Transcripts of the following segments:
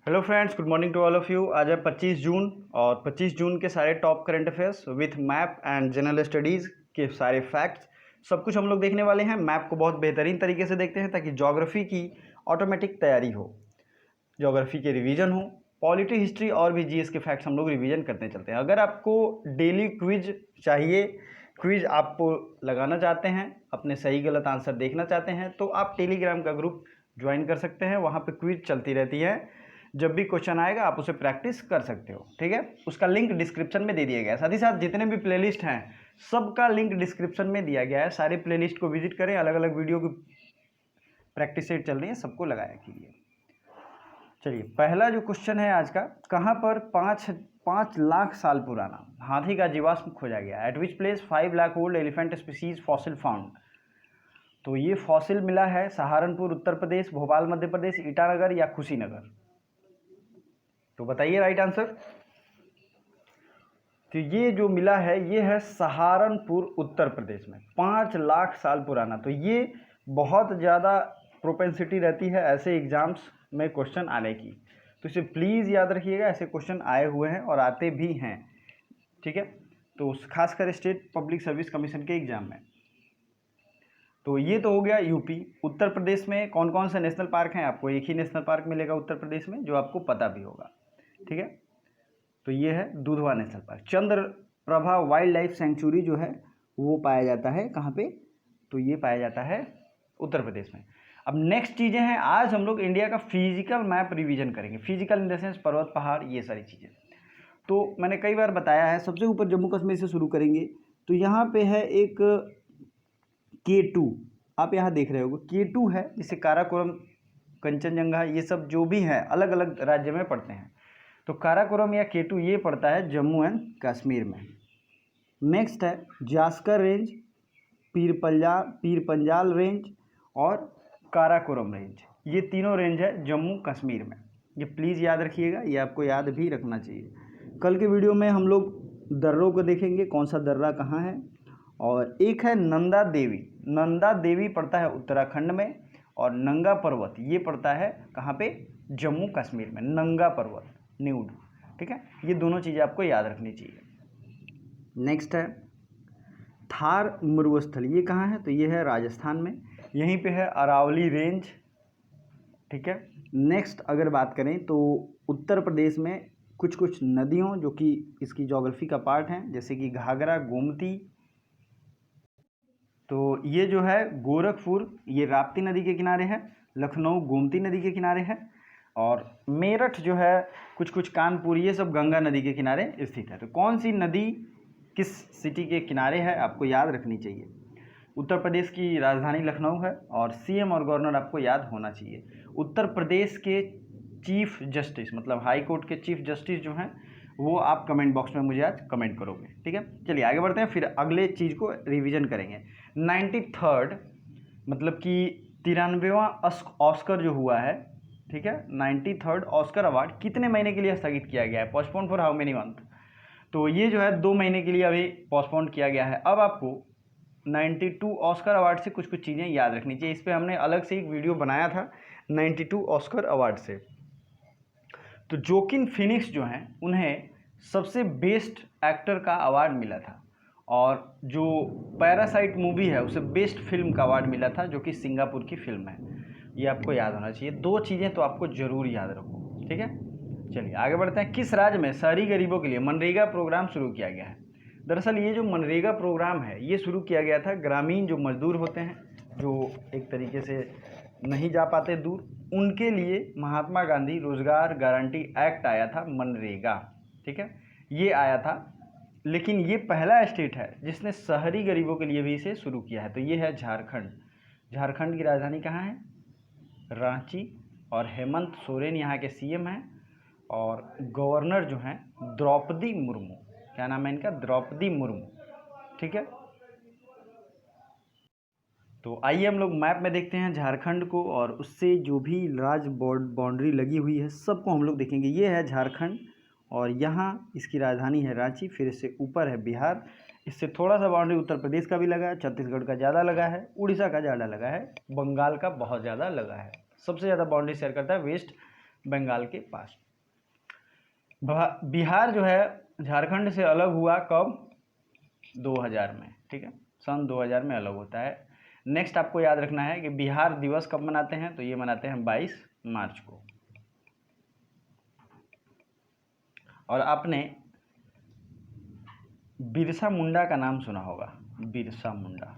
Hello friends, good morning to all of you. आज है 25 जून और 25 जून के सारे top current affairs with map and general studies के सारे फैक्ट्स सब कुछ हम लोग देखने वाले हैं। मैप को बहुत बेहतरीन तरीके से देखते हैं ताकि ज्योग्राफी की ऑटोमेटिक तैयारी हो, ज्योग्राफी के रिवीजन हो, पॉलिटी, हिस्ट्री और भी जीएस के फैक्ट्स हम लोग रिवीजन करते चलते हैं। अगर आपको डेली क्विज चाहिए, क्विज आपको लगाना चाहते हैं, अपने सही गलत आंसर देखना चाहते हैं, तो आप टेलीग्राम का ग्रुप ज्वाइन कर सकते हैं। वहाँ पे क्विज चलती रहती है, जब भी क्वेश्चन आएगा आप उसे प्रैक्टिस कर सकते हो। ठीक है, उसका लिंक डिस्क्रिप्शन में दे दिया गया है। साथ ही साथ जितने भी प्लेलिस्ट हैं सबका लिंक डिस्क्रिप्शन में दिया गया है। सारे प्लेलिस्ट को विजिट करें, अलग अलग वीडियो की प्रैक्टिस सेट चल रही है, सबको लगाया कीजिए। चलिए, पहला जो क्वेश्चन है आज का, कहाँ पर 5 लाख साल पुराना हाथी का जीवाश्म खोजा गया? Eight which place 5 lakh old elephant species fossil found? तो ये फॉसिल मिला है सहारनपुर उत्तर प्रदेश, भोपाल मध्य प्रदेश, ईटानगर या कुशीनगर? तो बताइए राइट आंसर। तो ये जो मिला है ये है सहारनपुर उत्तर प्रदेश में, 5 लाख साल पुराना। तो ये बहुत ज़्यादा प्रोपेंसिटी रहती है ऐसे एग्जाम्स में क्वेश्चन आने की, तो इसे प्लीज़ याद रखिएगा। ऐसे क्वेश्चन आए हुए हैं और आते भी हैं। ठीक है, तो खासकर स्टेट पब्लिक सर्विस कमीशन के एग्जाम में। तो ये तो हो गया यूपी। उत्तर प्रदेश में कौन कौन से नेशनल पार्क हैं? आपको एक ही नेशनल पार्क मिलेगा उत्तर प्रदेश में जो आपको पता भी होगा। ठीक है, तो ये है Dudhwa national park. Chandraprabha wild life sanctuary जो है वो पाया जाता है कहाँ पे? तो ये पाया जाता है उत्तर प्रदेश में। अब नेक्स्ट चीज़ें हैं, आज हम लोग इंडिया का फिजिकल मैप रिवीजन करेंगे। फिजिकल इन द सेंस पर्वत, पहाड़, ये सारी चीज़ें। तो मैंने कई बार बताया है, सबसे ऊपर जम्मू कश्मीर से शुरू करेंगे। तो यहाँ पे है एक K2, आप यहाँ देख रहे होगे K2 है, जिसे काराकोरम, कंचनजंगा, ये सब जो भी हैं अलग अलग राज्य में पड़ते हैं। तो काराकोरम या K2 ये पड़ता है जम्मू एंड कश्मीर में। नेक्स्ट है जास्कर रेंज, पीर पंजाल रेंज और काराकोरम रेंज। ये तीनों रेंज है जम्मू कश्मीर में। ये प्लीज़ याद रखिएगा, ये आपको याद भी रखना चाहिए। कल के वीडियो में हम लोग दर्रों को देखेंगे, कौन सा दर्रा कहाँ है। और एक है नंदा देवी। नंदा देवी पड़ता है उत्तराखंड में, और नंगा पर्वत ये पड़ता है कहाँ पे? जम्मू कश्मीर में, नंगा पर्वत, न्यूड। ठीक है, ये दोनों चीज़ें आपको याद रखनी चाहिए। नेक्स्ट है थार मरुस्थल, ये कहाँ है? तो ये है राजस्थान में, यहीं पे है अरावली रेंज। ठीक है, नेक्स्ट अगर बात करें तो उत्तर प्रदेश में कुछ कुछ नदियों जो कि इसकी ज्योग्राफी का पार्ट हैं, जैसे कि घाघरा, गोमती। तो ये जो है गोरखपुर, ये राप्ती नदी के किनारे है। लखनऊ गोमती नदी के किनारे है। और मेरठ जो है, कुछ कुछ कानपुर, ये सब गंगा नदी के किनारे स्थित है। तो कौन सी नदी किस सिटी के किनारे है आपको याद रखनी चाहिए। उत्तर प्रदेश की राजधानी लखनऊ है और सीएम और गवर्नर आपको याद होना चाहिए। उत्तर प्रदेश के चीफ जस्टिस, मतलब हाई कोर्ट के चीफ जस्टिस जो हैं, वो आप कमेंट बॉक्स में मुझे आज कमेंट करोगे। ठीक है, चलिए आगे बढ़ते हैं, फिर अगले चीज़ को रिवीजन करेंगे। 93rd मतलब कि 93वां ऑस्कर जो हुआ है, ठीक है, 93rd ऑस्कर अवार्ड कितने महीने के लिए स्थगित किया गया है? Postpone for how many month? तो ये जो है 2 महीने के लिए अभी पोस्टपोन किया गया है। अब आपको 92 ऑस्कर अवार्ड से कुछ कुछ चीज़ें याद रखनी चाहिए। इस पर हमने अलग से एक वीडियो बनाया था 92 ऑस्कर अवार्ड से। तो जोकिन फिनिक्स जो हैं उन्हें सबसे बेस्ट एक्टर का अवार्ड मिला था, और जो पैरासाइट मूवी है उसे बेस्ट फिल्म का अवार्ड मिला था, जो कि सिंगापुर की फिल्म है। ये आपको याद होना चाहिए, 2 चीज़ें तो आपको ज़रूर याद रखो। ठीक है, चलिए आगे बढ़ते हैं। किस राज्य में शहरी गरीबों के लिए मनरेगा प्रोग्राम शुरू किया गया है? दरअसल ये जो मनरेगा प्रोग्राम है ये शुरू किया गया था ग्रामीण जो मजदूर होते हैं, जो एक तरीके से नहीं जा पाते दूर, उनके लिए महात्मा गांधी रोजगार गारंटी एक्ट आया था, मनरेगा। ठीक है, ये आया था, लेकिन ये पहला स्टेट है जिसने शहरी गरीबों के लिए भी इसे शुरू किया है। तो ये है झारखंड। झारखंड की राजधानी कहाँ है? रांची। और हेमंत सोरेन यहाँ के सीएम हैं, और गवर्नर जो हैं द्रौपदी मुर्मू। क्या नाम है इनका? द्रौपदी मुर्मू। ठीक है, तो आइए हम लोग मैप में देखते हैं झारखंड को, और उससे जो भी राज्य बाउंड्री लगी हुई है सबको हम लोग देखेंगे। ये है झारखंड, और यहाँ इसकी राजधानी है रांची। फिर इससे ऊपर है बिहार, इससे थोड़ा सा बाउंड्री उत्तर प्रदेश का भी लगा है, छत्तीसगढ़ का ज़्यादा लगा है, उड़ीसा का ज़्यादा लगा है, बंगाल का बहुत ज़्यादा लगा है। सबसे ज़्यादा बाउंड्री शेयर करता है वेस्ट बंगाल के पास। बिहार जो है झारखंड से अलग हुआ कब? 2000 में, ठीक है, सन 2000 में अलग होता है। नेक्स्ट आपको याद रखना है कि बिहार दिवस कब मनाते हैं, तो ये मनाते हैं 22 मार्च को। और आपने बिरसा मुंडा का नाम सुना होगा, बिरसा मुंडा,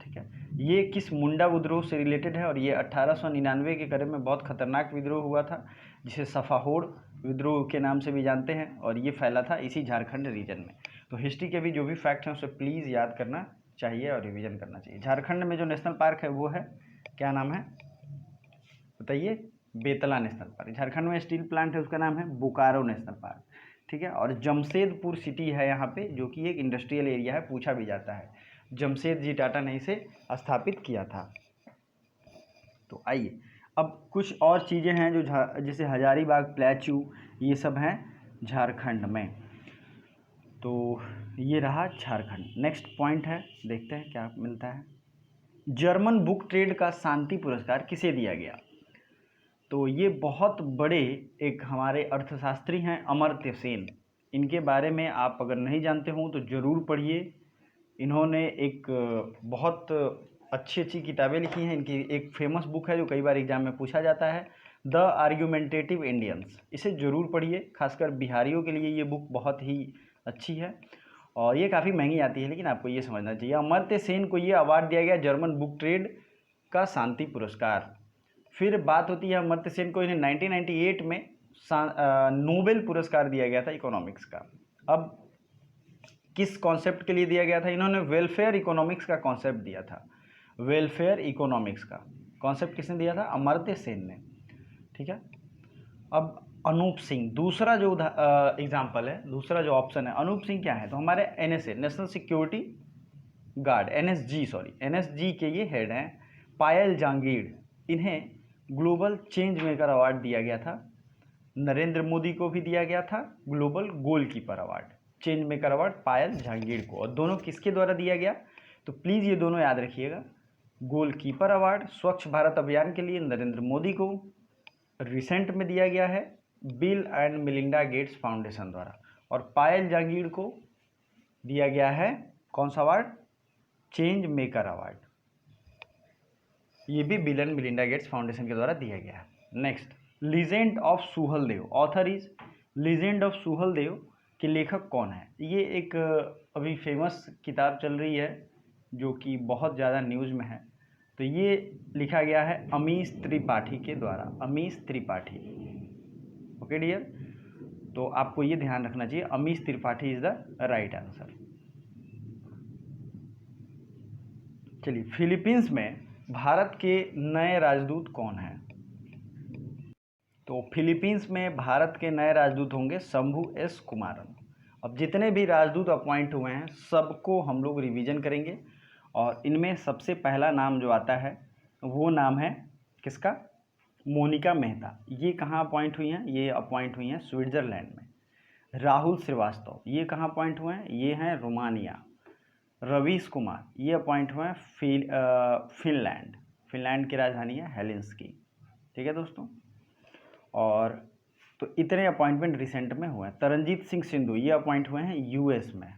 ठीक है। ये किस मुंडा विद्रोह से रिलेटेड है? और ये 1899 के करीब में बहुत खतरनाक विद्रोह हुआ था, जिसे सफाहोड़ विद्रोह के नाम से भी जानते हैं, और ये फैला था इसी झारखंड रीजन में। तो हिस्ट्री के भी जो भी फैक्ट हैं उसे प्लीज़ याद करना चाहिए और रिवीजन करना चाहिए। झारखंड में जो नेशनल पार्क है वो है, क्या नाम है बताइए? Betla national park. झारखंड में स्टील प्लांट है, उसका नाम है बोकारो नेशनल पार्क, ठीक है। और जमशेदपुर सिटी है यहाँ पे, जो कि एक इंडस्ट्रियल एरिया है, पूछा भी जाता है। जमशेदजी टाटा ने इसे स्थापित किया था। तो आइए अब कुछ और चीज़ें हैं जो जैसे हजारीबाग प्लेच्यू, ये सब हैं झारखंड में। तो ये रहा झारखंड। नेक्स्ट पॉइंट है, देखते हैं क्या मिलता है। जर्मन बुक ट्रेड का शांति पुरस्कार किसे दिया गया? तो ये बहुत बड़े एक हमारे अर्थशास्त्री हैं अमर्त्य सेन। इनके बारे में आप अगर नहीं जानते हो तो ज़रूर पढ़िए। इन्होंने एक बहुत अच्छी अच्छी किताबें लिखी हैं। इनकी एक फेमस बुक है जो कई बार एग्जाम में पूछा जाता है, द आर्ग्यूमेंटेटिव इंडियंस। इसे ज़रूर पढ़िए, खासकर बिहारियों के लिए ये बुक बहुत ही अच्छी है और ये काफ़ी महंगी आती है, लेकिन आपको ये समझना चाहिए। अमर्त्य सेन को ये अवार्ड दिया गया जर्मन बुक ट्रेड का शांति पुरस्कार। फिर बात होती है अमर्त्य सेन को, इन्हें 1998 में नोबेल पुरस्कार दिया गया था इकोनॉमिक्स का। अब किस कॉन्सेप्ट के लिए दिया गया था? इन्होंने वेलफेयर इकोनॉमिक्स का कॉन्सेप्ट दिया था। वेलफेयर इकोनॉमिक्स का कॉन्सेप्ट किसने दिया था? अमर्त्य सेन ने, ठीक है। अब अनूप सिंह, दूसरा जो एग्जाम्पल है, दूसरा जो ऑप्शन है, अनूप सिंह क्या है? तो हमारे NSA national security guard, NSG के ये हेड हैं। पायल जांगीड़, इन्हें ग्लोबल चेंज मेकर अवार्ड दिया गया था। नरेंद्र मोदी को भी दिया गया था global goalkeeper award, change maker award Payal Jangid को। और दोनों किसके द्वारा दिया गया? तो प्लीज़ ये दोनों याद रखिएगा। गोलकीपर अवार्ड स्वच्छ भारत अभियान के लिए नरेंद्र मोदी को रिसेंट में दिया गया है bill and Melinda Gates foundation द्वारा, और पायल जांगीड़ को दिया गया है कौन सा अवार्ड? Change maker award. ये भी bill and Melinda Gates foundation के द्वारा दिया गया है। Next, legend of Suheldev, author is legend of Suheldev के लेखक कौन है? ये एक अभी फेमस किताब चल रही है जो कि बहुत ज़्यादा न्यूज़ में है। तो ये लिखा गया है अमीश त्रिपाठी के द्वारा, अमीश त्रिपाठी। ओके डियर, तो आपको ये ध्यान रखना चाहिए, Amish Tripathi is the right answer. चलिए, फिलीपींस में भारत के नए राजदूत कौन हैं? तो फिलीपींस में भारत के नए राजदूत होंगे शंभू एस कुमारन। अब जितने भी राजदूत अपॉइंट हुए हैं सबको हम लोग रिवीजन करेंगे, और इनमें सबसे पहला नाम जो आता है वो नाम है किसका? मोनिका मेहता। ये कहाँ अपॉइंट हुई हैं? ये अपॉइंट हुई हैं स्विट्ज़रलैंड में। राहुल श्रीवास्तव, ये कहाँ अपॉइंट हुए हैं? ये हैं रोमानिया। रवीश कुमार, ये अपॉइंट हुए हैं फिनलैंड की राजधानी है हेलिंस्की, ठीक है दोस्तों। और तो इतने अपॉइंटमेंट रिसेंट में हुए हैं। तरनजीत सिंह सिंधु, ये अपॉइंट हुए हैं US में।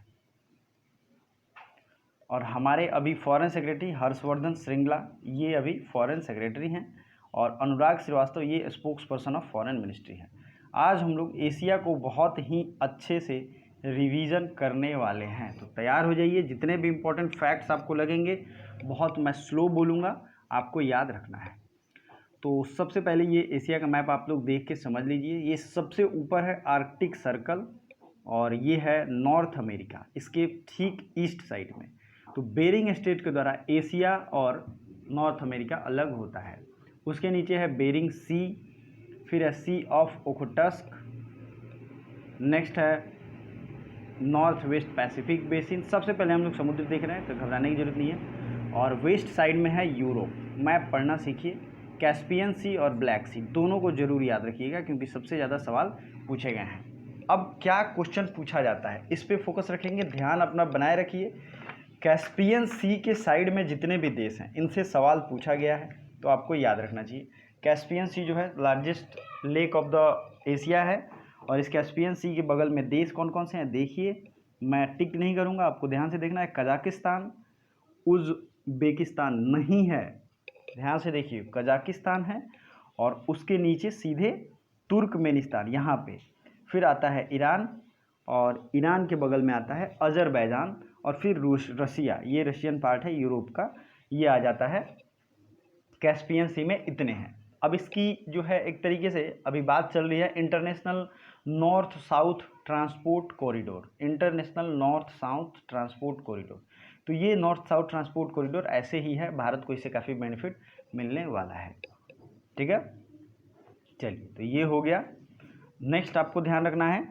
और हमारे अभी फॉरेन सेक्रेटरी हर्षवर्धन श्रिंगला, ये अभी फॉरेन सेक्रेटरी हैं। और अनुराग श्रीवास्तव, ये spokes person of foreign ministry हैं। आज हम लोग एशिया को बहुत ही अच्छे से रिवीजन करने वाले हैं, तो तैयार हो जाइए। जितने भी इम्पोर्टेंट फैक्ट्स आपको लगेंगे, बहुत मैं स्लो बोलूँगा, आपको याद रखना है। तो सबसे पहले ये एशिया का मैप आप लोग देख के समझ लीजिए। ये सबसे ऊपर है आर्कटिक सर्कल, और ये है नॉर्थ अमेरिका, इसके ठीक ईस्ट साइड में। तो बेरिंग स्ट्रेट के द्वारा एशिया और नॉर्थ अमेरिका अलग होता है। उसके नीचे है बेरिंग सी, फिर है सी ऑफ ओखोटस्क, नेक्स्ट है नॉर्थ वेस्ट पैसिफिक बेसिन। सबसे पहले हम लोग समुद्र देख रहे हैं, तो घबराने की जरूरत नहीं है। और वेस्ट साइड में है यूरोप। मैप पढ़ना सीखिए। कैस्पियन सी और ब्लैक सी, दोनों को जरूर याद रखिएगा क्योंकि सबसे ज़्यादा सवाल पूछे गए हैं। अब क्या क्वेश्चन पूछा जाता है, इस पे फोकस रखेंगे, ध्यान अपना बनाए रखिए। कैस्पियन सी के साइड में जितने भी देश हैं इनसे सवाल पूछा गया है, तो आपको याद रखना चाहिए। कैस्पियन सी जो है largest lake of the Asia है। और इस कैस्पियन सी के बगल में देश कौन कौन से हैं देखिए, मैं टिक नहीं करूँगा, आपको ध्यान से देखना है। कजाकिस्तान, उज़्बेकिस्तान नहीं है, ध्यान से देखिए, कजाकिस्तान है और उसके नीचे सीधे तुर्कमेनिस्तान यहाँ पे, फिर आता है ईरान और ईरान के बगल में आता है अजरबैजान और फिर रसिया, ये रशियन पार्ट है यूरोप का, ये आ जाता है कैस्पियन सी में। इतने हैं। अब इसकी जो है एक तरीके से अभी बात चल रही है international north south transport corridor, international north south transport corridor. तो ये नॉर्थ साउथ ट्रांसपोर्ट कॉरिडोर ऐसे ही है, भारत को इससे काफ़ी बेनिफिट मिलने वाला है। ठीक है, चलिए तो ये हो गया। नेक्स्ट आपको ध्यान रखना है,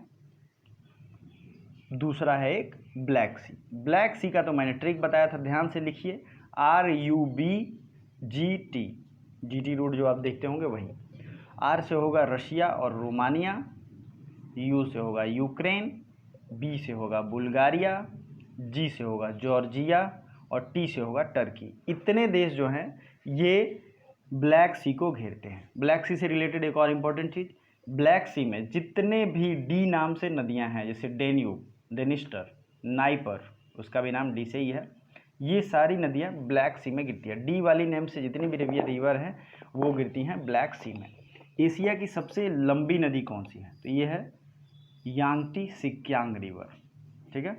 दूसरा है एक ब्लैक सी। ब्लैक सी का तो मैंने ट्रिक बताया था, ध्यान से लिखिए, RUBGT, GT रोड जो आप देखते होंगे वही। R से होगा रशिया और रोमानिया, U से होगा यूक्रेन, B से होगा बुल्गारिया, G से होगा जॉर्जिया और T से होगा टर्की। इतने देश जो हैं ये ब्लैक सी को घेरते हैं। ब्लैक सी से रिलेटेड एक और इम्पॉर्टेंट चीज़, ब्लैक सी में जितने भी डी नाम से नदियां हैं, जैसे डेन्यूब, डेनिस्टर, नाइपर, उसका भी नाम डी से ही है, ये सारी नदियां ब्लैक सी में गिरती है। डी वाली नेम से जितनी भी रिवर हैं वो गिरती हैं ब्लैक सी में। एशिया की सबसे लंबी नदी कौन सी है? तो ये है यांगटी सिक्यांग रिवर। ठीक है,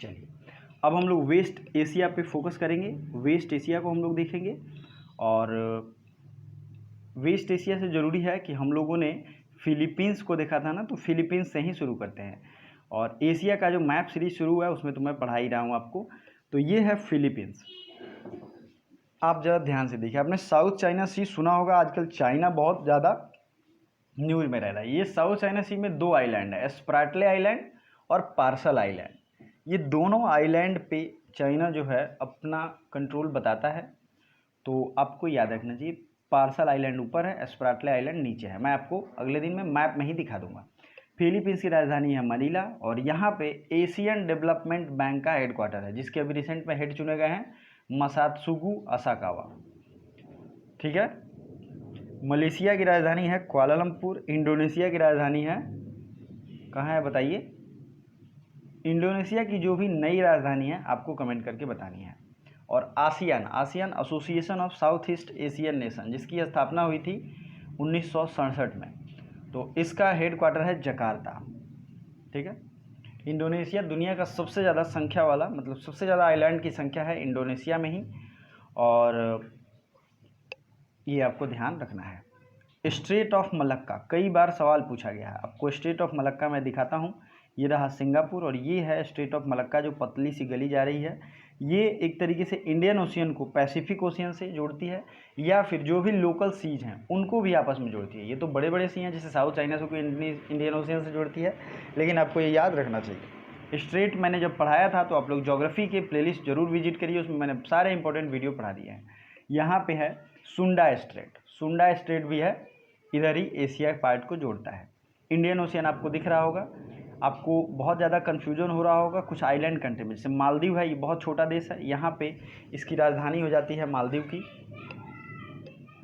चलिए अब हम लोग वेस्ट एशिया पे फोकस करेंगे, वेस्ट एशिया को हम लोग देखेंगे। और वेस्ट एशिया से ज़रूरी है कि हम लोगों ने फिलीपींस को देखा था ना, तो फिलीपींस से ही शुरू करते हैं। और एशिया का जो मैप सीरीज शुरू हुआ है उसमें तो मैं पढ़ा ही रहा हूँ आपको। तो ये है फिलीपींस। आप ज़रा ध्यान से देखिए, आपने साउथ चाइना सी सुना होगा, आजकल चाइना बहुत ज़्यादा न्यूज़ में रह रहा है। ये साउथ चाइना सी में दो आइलैंड है, स्प्राटले आइलैंड और पार्सल आइलैंड। ये दोनों आइलैंड पे चाइना जो है अपना कंट्रोल बताता है। तो आपको याद रखना चाहिए, पार्सल आइलैंड ऊपर है, स्प्राटले आइलैंड नीचे है। मैं आपको अगले दिन में मैप में ही दिखा दूंगा। फिलीपींस की राजधानी है मनीला और यहाँ पे एशियन डेवलपमेंट बैंक का हेडक्वार्टर है, जिसके अभी रिसेंट में हेड चुने गए हैं मसात्सुगु असाकावा। ठीक है, मलेशिया की राजधानी है कुआलालंपुर। इंडोनेशिया की राजधानी है, कहाँ है बताइए? इंडोनेशिया की जो भी नई राजधानी है आपको कमेंट करके बतानी है। और ASEAN, ASEAN association of south east Asian nation, जिसकी स्थापना हुई थी 1967 में, तो इसका हेडक्वार्टर है जकार्ता। ठीक है, इंडोनेशिया दुनिया का सबसे ज़्यादा संख्या वाला, मतलब सबसे ज़्यादा आइलैंड की संख्या है इंडोनेशिया में ही। और ये आपको ध्यान रखना है। स्ट्रेट ऑफ मलक्का, कई बार सवाल पूछा गया है, आपको स्ट्रेट ऑफ मलक्का मैं दिखाता हूँ। ये रहा सिंगापुर और ये है स्ट्रेट ऑफ मलक्का, जो पतली सी गली जा रही है। ये एक तरीके से इंडियन ओशियन को पैसिफिक ओशियन से जोड़ती है, या फिर जो भी लोकल सीज हैं उनको भी आपस में जोड़ती है। ये तो बड़े बड़े सी हैं, जैसे साउथ चाइना से कोई इंडियन ओशियन से जोड़ती है, लेकिन आपको ये याद रखना चाहिए। स्ट्रेट मैंने जब पढ़ाया था तो आप लोग ज्योग्राफी के प्लेलिस्ट जरूर विजिट करिए, उसमें मैंने सारे इंपॉर्टेंट वीडियो पढ़ा दिए हैं। यहाँ पे है सुंडा स्ट्रेट, सुंडा स्ट्रेट भी है, इधर ही एशिया पार्ट को जोड़ता है। इंडियन ओशियन आपको दिख रहा होगा। आपको बहुत ज़्यादा कन्फ्यूजन हो रहा होगा कुछ आइलैंड कंट्री में, जैसे मालदीव है, ये बहुत छोटा देश है, यहाँ पे इसकी राजधानी हो जाती है मालदीव की,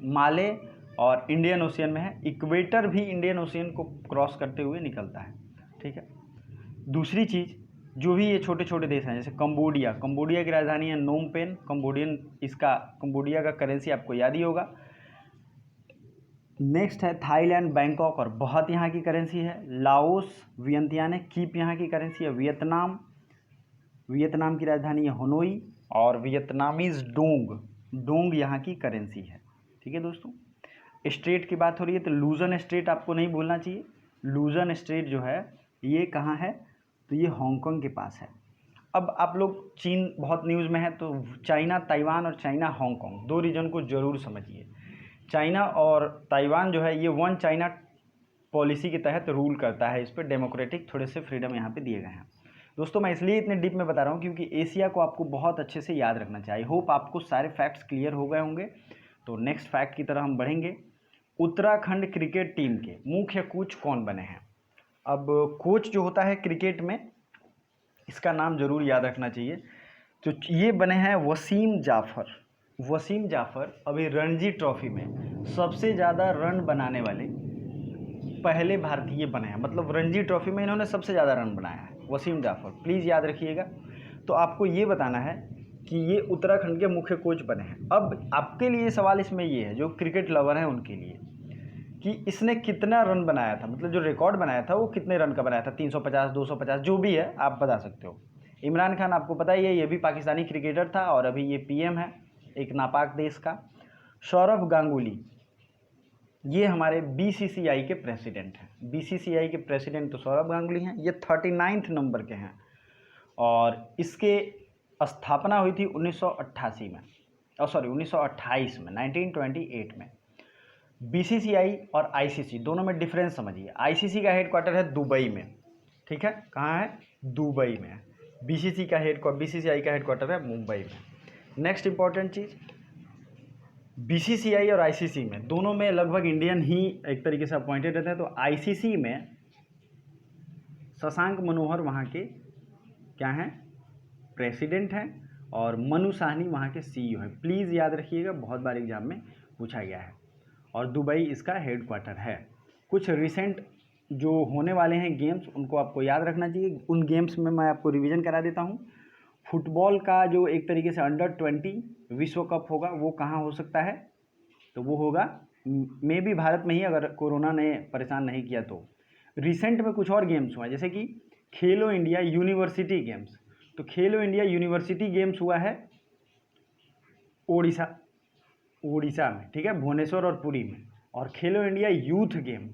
माले, और इंडियन ओशियन में है। इक्वेटर भी इंडियन ओशियन को क्रॉस करते हुए निकलता है। ठीक है, दूसरी चीज़, जो भी ये छोटे छोटे देश हैं, जैसे कंबोडिया, कंबोडिया की राजधानी है नोम पेन, कंबोडिया का करेंसी आपको याद ही होगा। नेक्स्ट है थाईलैंड, बैंकॉक, और बहुत यहाँ की करेंसी है। लाओस, वियंतियान, कीप यहाँ की करेंसी है। वियतनाम, वियतनाम की राजधानी है हनोई और वियतनामीज डोंग, डोंग यहाँ की करेंसी है। ठीक है दोस्तों, स्ट्रेट की बात हो रही है तो लूजन स्ट्रेट आपको नहीं भूलना चाहिए। लूजन स्ट्रेट जो है ये कहाँ है? तो ये हांगकांग के पास है। अब आप लोग, चीन बहुत न्यूज़ में है, तो चाइना ताइवान और चाइना हांगकांग, दो रीजन को ज़रूर समझिए। चाइना और ताइवान जो है ये वन चाइना पॉलिसी के तहत रूल करता है, इस पर डेमोक्रेटिक थोड़े से फ्रीडम यहाँ पे दिए गए हैं। दोस्तों मैं इसलिए इतने डीप में बता रहा हूँ क्योंकि एशिया को आपको बहुत अच्छे से याद रखना चाहिए। होप आपको सारे फैक्ट्स क्लियर हो गए होंगे। तो नेक्स्ट फैक्ट की तरह हम बढ़ेंगे। उत्तराखंड क्रिकेट टीम के मुख्य कोच कौन बने हैं? अब कोच जो होता है क्रिकेट में, इसका नाम ज़रूर याद रखना चाहिए। तो ये बने हैं वसीम जाफ़र। वसीम जाफर अभी रणजी ट्रॉफी में सबसे ज़्यादा रन बनाने वाले पहले भारतीय बने हैं, मतलब रणजी ट्रॉफी में इन्होंने सबसे ज़्यादा रन बनाया है, वसीम जाफर, प्लीज़ याद रखिएगा। तो आपको ये बताना है कि ये उत्तराखंड के मुख्य कोच बने हैं। अब आपके लिए सवाल इसमें ये है, जो क्रिकेट लवर हैं उनके लिए, कि इसने कितना रन बनाया था, मतलब जो रिकॉर्ड बनाया था वो कितने रन का बनाया था, 350, 250, जो भी है आप बता सकते हो। इमरान खान आपको पता ही है, ये भी पाकिस्तानी क्रिकेटर था और अभी ये पीएम है एक नापाक देश का। सौरभ गांगुली, ये हमारे बीसीसीआई के प्रेसिडेंट हैं। बीसीसीआई के प्रेसिडेंट तो सौरभ गांगुली हैं, ये 39 नंबर के हैं और इसके स्थापना हुई थी 1988 में, सॉरी 1928 में, 1928 में। बीसीसीआई और आईसीसी दोनों में डिफरेंस समझिए। आईसीसी का हेडक्वार्टर है दुबई में, ठीक है, कहाँ है, दुबई में। बीसीसीआई का हेडक्वार्टर है मुंबई में। नेक्स्ट इंपॉर्टेंट चीज़, बीसीसीआई और आईसीसी में दोनों में लगभग इंडियन ही एक तरीके से अपॉइंटेड रहते हैं। तो आईसीसी में शशांक मनोहर वहाँ के क्या हैं, प्रेसिडेंट हैं और मनु साहनी वहाँ के सीईओ हैं। प्लीज़ याद रखिएगा, बहुत बार एग्जाम में पूछा गया है और दुबई इसका हेडक्वार्टर है। कुछ रिसेंट जो होने वाले हैं गेम्स, उनको आपको याद रखना चाहिए। उन गेम्स में मैं आपको रिवीजन करा देता हूँ। फुटबॉल का जो एक तरीके से अंडर-20 विश्व कप होगा, वो कहाँ हो सकता है, तो वो होगा मे भी भारत में ही, अगर कोरोना ने परेशान नहीं किया तो। रिसेंट में कुछ और गेम्स हुआ है, जैसे कि खेलो इंडिया यूनिवर्सिटी गेम्स। तो खेलो इंडिया यूनिवर्सिटी गेम्स हुआ है उड़ीसा में, ठीक है, भुवनेश्वर और पुरी में। और खेलो इंडिया यूथ गेम,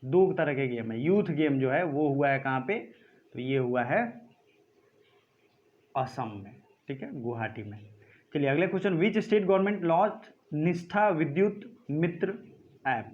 दो तरह के गेम है। यूथ गेम जो है वो हुआ है कहाँ पे, तो ये हुआ है असम में, ठीक है, गुवाहाटी में। चलिए अगले question, which state government launch निष्ठा विद्युत मित्र ऐप।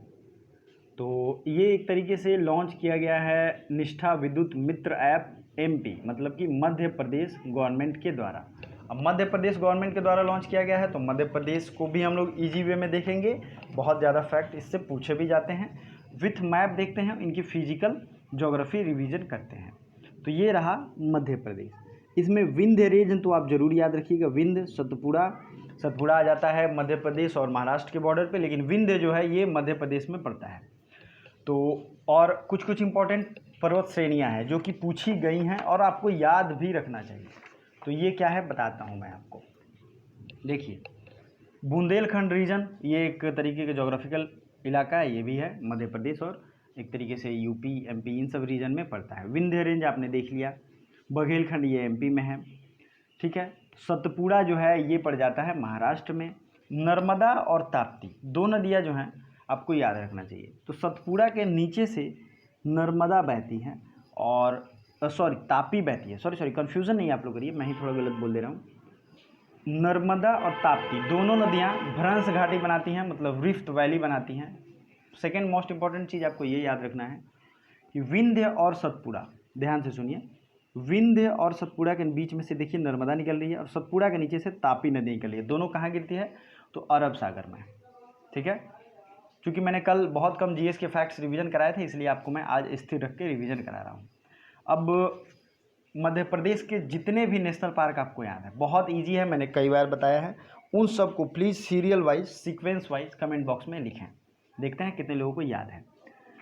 तो ये एक तरीके से लॉन्च किया गया है निष्ठा विद्युत मित्र ऐप, एमपी मतलब कि मध्य प्रदेश गवर्नमेंट के द्वारा। अब मध्य प्रदेश गवर्नमेंट के द्वारा लॉन्च किया गया है, तो मध्य प्रदेश को भी हम लोग ईजी वे में देखेंगे, बहुत ज़्यादा फैक्ट इससे पूछे भी जाते हैं। विथ मैप देखते हैं, इनकी फिजिकल ज्योग्राफी रिवीजन करते हैं। तो ये रहा मध्य प्रदेश। इसमें विंध्य रीजन तो आप जरूर याद रखिएगा, विंध्य सतपुड़ा आ जाता है मध्य प्रदेश और महाराष्ट्र के बॉर्डर पे, लेकिन विंध्य जो है ये मध्य प्रदेश में पड़ता है। तो और कुछ कुछ इंपॉर्टेंट पर्वत श्रेणियां हैं जो कि पूछी गई हैं और आपको याद भी रखना चाहिए। तो ये क्या है बताता हूँ मैं आपको। देखिए, बुंदेलखंड रीजन ये एक तरीके का ज्योग्राफिकल इलाका है, ये भी है मध्य प्रदेश और एक तरीके से यूपी एमपी इन सब रीजन में पड़ता है। विंध्य रेंज आपने देख लिया, बघेलखंड ये एमपी में है, ठीक है। सतपुड़ा जो है ये पड़ जाता है महाराष्ट्र में। नर्मदा और ताप्ती दो नदियाँ जो हैं आपको याद रखना चाहिए। तो सतपुड़ा के नीचे से नर्मदा बहती हैं और तापी बहती है, सॉरी कन्फ्यूज़न नहीं आप लोग करिए, मैं ही थोड़ा गलत बोल दे रहा हूँ। नर्मदा और ताप्ती दोनों नदियाँ भ्रंश घाटी बनाती हैं, मतलब रिफ्ट वैली बनाती हैं। सेकेंड मोस्ट इंपॉर्टेंट चीज़ आपको ये याद रखना है कि विंध्य और सतपुड़ा, ध्यान से सुनिए, विंध्य और सतपुड़ा के बीच में से देखिए नर्मदा निकल रही है और सतपुड़ा के नीचे से तापी नदी निकल रही है। दोनों कहाँ गिरती है, तो अरब सागर में, ठीक है। क्योंकि मैंने कल बहुत कम जीएस के फैक्ट्स रिवीजन कराए थे, इसलिए आपको मैं आज स्थिर रख के रिवीजन करा रहा हूँ। अब मध्य प्रदेश के जितने भी नेशनल पार्क आपको याद है, बहुत ईजी है, मैंने कई बार बताया है, उन सबको please serial wise sequence wise comment box में लिखें। देखते हैं कितने लोगों को याद है।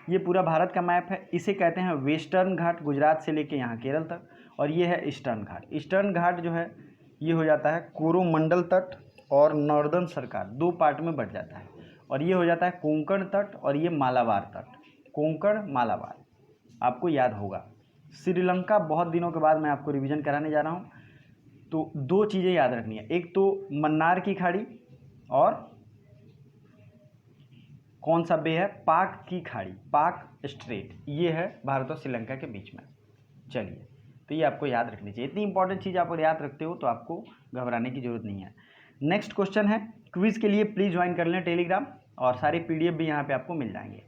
ये पूरा भारत का मैप है, इसे कहते हैं वेस्टर्न घाट, गुजरात से लेके यहाँ केरल तक, और ये है ईस्टर्न घाट। ईस्टर्न घाट जो है ये हो जाता है कोरोमंडल तट और नॉर्दर्न सरकार, दो पार्ट में बढ़ जाता है, और ये हो जाता है कोंकण तट और ये मालाबार तट, कोंकण मालाबार आपको याद होगा। श्रीलंका बहुत दिनों के बाद मैं आपको रिवीजन कराने जा रहा हूँ, तो दो चीज़ें याद रखनी है, एक तो मन्नार की खाड़ी और कौन सा बे है, पाक की खाड़ी, पाक स्ट्रेट, ये है भारत और श्रीलंका के बीच में। चलिए, तो ये आपको याद रखनी चाहिए, इतनी इंपॉर्टेंट चीज़ आप याद रखते हो तो आपको घबराने की जरूरत नहीं है। नेक्स्ट क्वेश्चन है, क्विज के लिए प्लीज़ ज्वाइन कर लें टेलीग्राम, और सारे पीडीएफ भी यहाँ पे आपको मिल जाएंगे।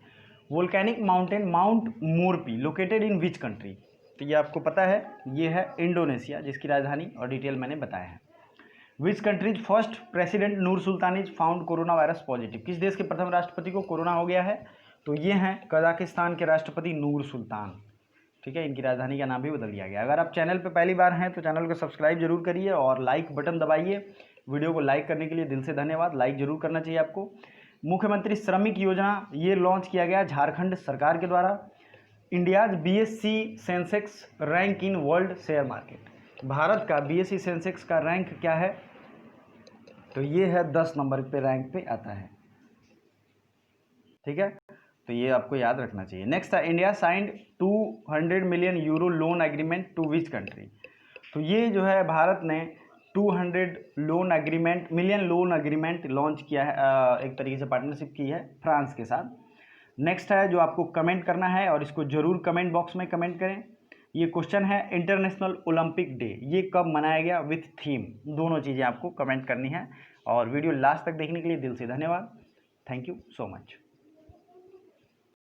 Volcanic mountain mount Merapi located in which country, तो ये आपको पता है, ये है इंडोनेशिया, जिसकी राजधानी और डिटेल मैंने बताया है। Which countries first president Noor Sultan is found corona virus positive, किस देश के प्रथम राष्ट्रपति को कोरोना हो गया है, तो ये हैं कजाकिस्तान के राष्ट्रपति नूर सुल्तान, ठीक है। इनकी राजधानी का नाम भी बदल दिया गया। अगर आप चैनल पर पहली बार हैं तो चैनल को सब्सक्राइब जरूर करिए और लाइक बटन दबाइए, वीडियो को लाइक करने के लिए दिल से धन्यवाद, लाइक जरूर करना चाहिए आपको। मुख्यमंत्री श्रमिक योजना ये लॉन्च किया गया झारखंड सरकार के द्वारा। India's BSE Sensex rank in world share market, Bharat का BSE सेंसेक्स का रैंक क्या है, तो ये है 10 नंबर पे रैंक पे आता है, ठीक है, तो ये आपको याद रखना चाहिए। नेक्स्ट है India signed 200 million euro loan agreement to which country, तो ये जो है भारत ने 200 मिलियन लोन एग्रीमेंट लॉन्च किया है, एक तरीके से पार्टनरशिप की है फ्रांस के साथ। नेक्स्ट है जो आपको कमेंट करना है और इसको जरूर कमेंट बॉक्स में कमेंट करें, ये क्वेश्चन है इंटरनेशनल ओलंपिक डे ये कब मनाया गया विथ थीम, दोनों चीज़ें आपको कमेंट करनी है। और वीडियो लास्ट तक देखने के लिए दिल से धन्यवाद, थैंक यू सो मच।